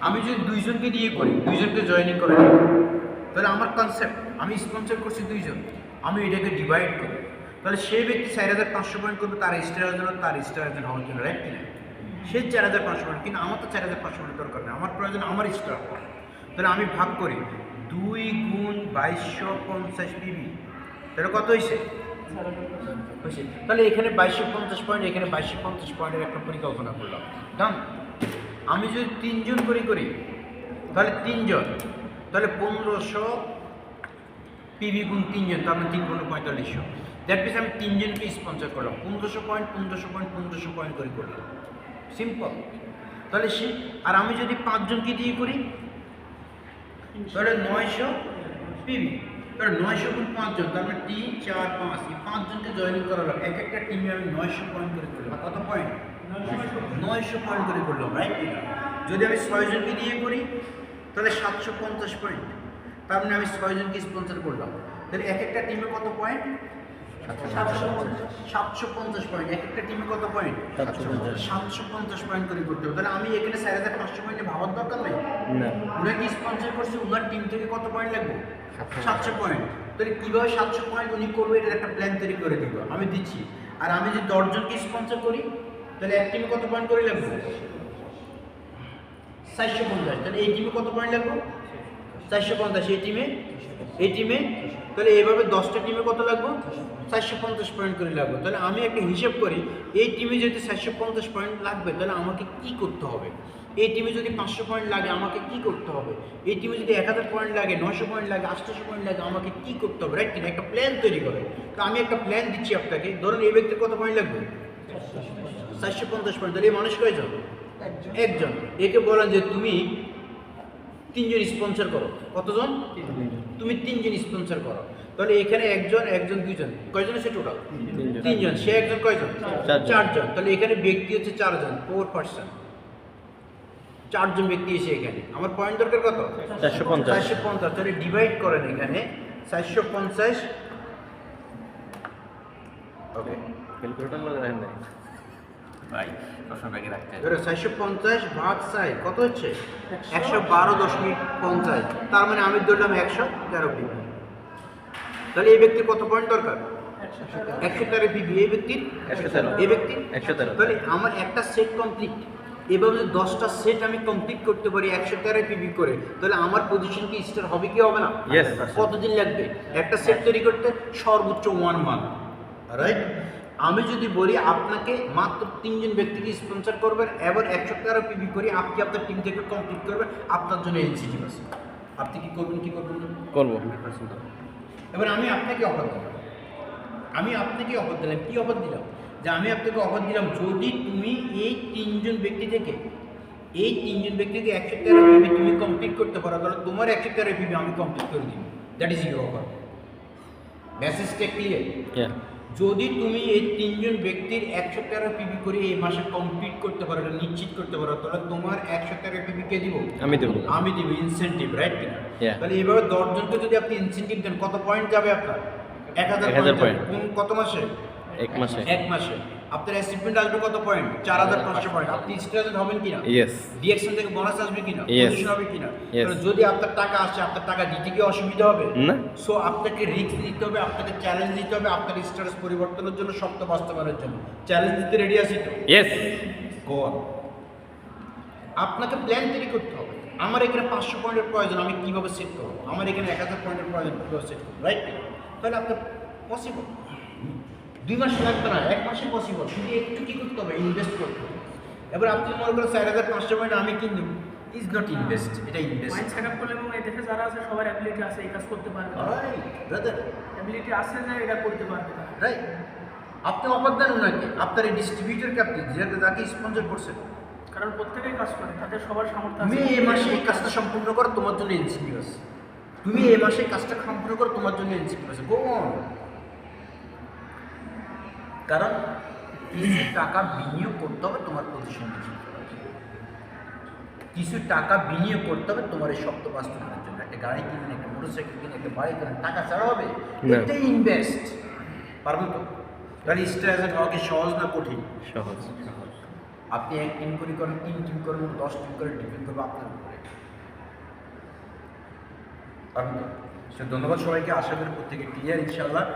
আমি যদি দুইজনকে দিয়ে করি, দুইজনকে জয়েনিং করে তাহলে আমার কনসেপ্ট, আমি স্পন্সর করছি দুইজন, আমি এটাকে ডিভাইড করি, তাহলে সেই ব্যক্তি 4,500 পয়েন্ট করবে তার স্টারের জন্য, তার স্টারের জন্য হওয়ার জন্য, রাইট কিনা? সে 4,500 পয়েন্ট, কিন্তু আমার তো 4,500 পয়েন্ট দরকার নেই, আমার প্রয়োজন আমার স্টার হওয়ার। তাহলে আমি ভাগ করি 2 গুণ 2250 পিবি, তাহলে কত হয়েছে? তাহলে এখানে 2250 পয়েন্ট, এখানে 2250 পয়েন্টের একটা পরিকল্পনা করলাম, ডান। আমি যদি 3 জন করি তাহলে 3 জন, তাহলে 1500 পিবি গুণ 3 জন, তার মানে 3 গুণ 4500। দ্যাট মিনস আমি 3 জনকে স্পন্সর করলাম, 1500 পয়েন্ট 1500 পয়েন্ট 1500 পয়েন্ট করে করলাম, সিম্পল। তাহলে সে, আর আমি যদি 5 জনকে দিয়ে করি তাহলে 900 পিবি, তাহলে 900 গুণ 5 জন, তার মানে 3 4 5, এই 5 জনকে জয়েনিং করালাম, এক একটা টিমে আমি 900 পয়েন্ট করে করলাম। কত পয়েন্ট? 900 পয়েন্ট করে করলাম, রাইট? যদি আমি 6 জনকে দিয়ে করি তাহলে 750 পয়েন্ট, তার মানে আমি 6 জনকে স্পন্সর করলাম, তাহলে এক একটা টিমে কত পয়েন্ট? 750 পয়েন্ট। এক একটা টিমে কত পয়েন্ট? 750 পয়েন্ট করে করতে হবে। তাহলে আমি এখানে 4,500 পয়েন্টে ভাবার দরকার নেই, ওনাকে স্পন্সর করছে, ওনার টিম থেকে কত পয়েন্ট লাগবে? 700 পয়েন্ট। তাহলে কীভাবে 700 পয়েন্ট উনি করবে এটার একটা প্ল্যান তৈরি করে দিব, আমি দিচ্ছি। আর আমি যদি 10 জনকে স্পন্সর করি তাহলে এক টিমে কত পয়েন্ট করে লাগবে? 450। তাহলে এই টিমে কত পয়েন্ট লাগবে? 450। এই টিমে তাহলে এইভাবে 10টা টিমে কত লাগবে? 450 পয়েন্ট করে লাগবে। তাহলে আমি একটা হিসেব করি, এই টিমে যদি 450 পয়েন্ট লাগবে তাহলে আমাকে কি করতে হবে? এই টিমে যদি 500 পয়েন্ট লাগে আমাকে কি করতে হবে? এই টিমে যদি 1000 পয়েন্ট লাগে, 900 পয়েন্ট লাগে, 800 পয়েন্ট লাগে, আমাকে কি করতে হবে, রাইট? একটা প্ল্যান তৈরি করে। তো আমি একটা প্ল্যান দিচ্ছি আপনাকে, ধরুন এই ব্যক্তির কত পয়েন্ট লাগবে? 450 পয়েন্ট। তাহলে এই মানুষ কয়জন? একজন। একে বলেন যে তুমি 3 জন স্পন্সর করো। কতজন? তুমি 3 জন স্পন্সর করো। তাহলে এখানে একজন, 2 জন, কয়জন আছে টোটাল? 3 জন। সে একজন কয়জন? 4 জন। তাহলে এখানে ব্যক্তি হচ্ছে 4 জন, 4 পার্সন, 4 জন ব্যক্তি এসে এখানে। আমার পয়েন্ট দরকার কত? 450। তাহলে ডিভাইড করেন এখানে 450। ওকে, ক্যালকুলেটর লাগে রাখেন না ভাই প্রশ্ন ব্যাগে রাখতে হবে। 450 ভাগ 4 কত হচ্ছে? 112.50। তার মানে আমি ধরলাম 113 পিবি। তাহলে এই ব্যক্তির কত পয়েন্ট দরকার? 113 পিবি। এই ব্যক্তির 113। এই ব্যক্তির 113। তাহলে আমার একটা সেট কমপ্লিট। এভাবে যদি 10টা সেট আমি কমপ্লিট করতে পারি 113 পিবি করে, তাহলে আমার পজিশন কি স্টার হবে কি হবে না? Yes. কতদিন লাগবে একটা সেট তৈরি করতে? সর্বোচ্চ 1 মান্থ, রাইট? আমি যদি বলি আপনাকে মাত্র 3 জন ব্যক্তিকে স্পন্সর করবেন, এবার 113 পিবি করে আপনি আপনার টিম থেকে কমপ্লিট করবেন, আপনার জন্য ইনসেন্টিভ আছে। আপনি কি করবেন কি করবেন না? করবো। এবার আমি আপনাকে অফার দিলাম, কি অফার দিলাম? যে আমি আপনাকে অফার দিলাম, যদি তুমি এই 3 জন ব্যক্তি থেকে 113 পিবি তুমি কমপ্লিট করতে পারো, তাহলে তোমার 113 পিবি আমি কমপ্লিট করে দিব। That is your offer. মেসেজটা ক্লিয়ার? যদি তুমি এই 3 জন ব্যক্তির 113 পিবি করে এই মাসে কমপ্লিট করতে পারো, এটা নিশ্চিত করতে পারো, তাহলে তোমার 113 পিবি কে দিব? আমি দিব ইনসেন্টিভ, রাইট কিনা? তাহলে এইভাবে 10 জনকে যদি আপনি ইনসেন্টিভ দেন, কত পয়েন্ট যাবে আপনার? 1000 পয়েন্ট। কত মাসে? 1 মাসে। 1 মাসে আপনার অ্যাচিভমেন্ট আসবে কত পয়েন্ট? 4500 পয়েন্ট। আপনি স্ট্রেস হবেন কিনা? ইয়েস। ডিএকশন থেকে বোনাস আসবে কিনা? Yes. পজিশন হবে কিনা? Yes. তাহলে যদি আপনার টাকা আসে, আপনার টাকা দিতে কি অসুবিধা হবে না। সো আপনাকে রিস্ক নিতে হবে, আপনাকে চ্যালেঞ্জ দিতে হবে, আপনার স্ট্যাটাস পরিবর্তনের জন্য, সত্য বাস্তবায়নের জন্য। চ্যালেঞ্জ দিতে রেডি আছি তো? ইয়েস। Go on. আপনাকে প্ল্যান তৈরি করতে হবে। আমার এখানে 500 পয়েন্টের প্রয়োজন, আমি কিভাবে সেট করব? আমার এখানে 1000 পয়েন্টের প্রয়োজন, কিভাবে সেট করব, রাইট? তাহলে আপনার পসিবল। 2 মাস লাগবে না, 1 মাসে পসিবল। শুধু একটু কি করতে হবে? ইনভেস্ট করতে হবে। এবার আপনি মনে করেন 4500 পয়েন্ট আমি কিনব, ইজ নট ইনভেস্ট, এটা ইনভেস্ট। মাইন্ড সেটআপ করলে এবং এই দেশে যারা আছে সবার অ্যাবিলিটি আছে এই কাজ করতে পারবে, রাইট ব্রাদার, অ্যাবিলিটি আছে যে এটা করতে পারবে। রাইট। আপনি অফার দেন ওনাকে, আপনার এই ডিস্ট্রিবিউটরকে আপনি যাকে স্পন্সর করছেন, কারণ প্রত্যেকেই কাজ করে, তাদের সবার সামর্থ্য তুমি আছে। এই মাসে এই কাজটা সম্পূর্ণ করো, তোমার জন্য ইনসেন্টিভ আছে। তুমি এই মাসে কাজটা সম্পূর্ণ করো, তোমার জন্য ইনসেন্টিভ আছে। Go on. কারণ কিছু টাকা বিনিয়োগ করতে হবে তোমার পজিশন, কিছু টাকা বিনিয়োগ করতে হবে তোমার এই শক্ত বাস্তবায়নের জন্য। একটা গাড়ি কিনেন, একটা মোটরসাইকেল কিনে, একটা বাড়ি কিনেন, টাকা ছাড়া হবে? এটাই ইনভেস্ট। পারবেন তো? তাহলে স্ট্রেস হওয়া কি সহজ না কঠিন? সহজ। আপনি 1 টিম করে করেন, 3 টিম করেন, 10 টিম করে, ডিপেন্ড করবে আপনার উপরে। ধন্যবাদ সবাইকে, আশা করি প্রত্যেকে ক্লিয়ার ইনশাআল্লাহ।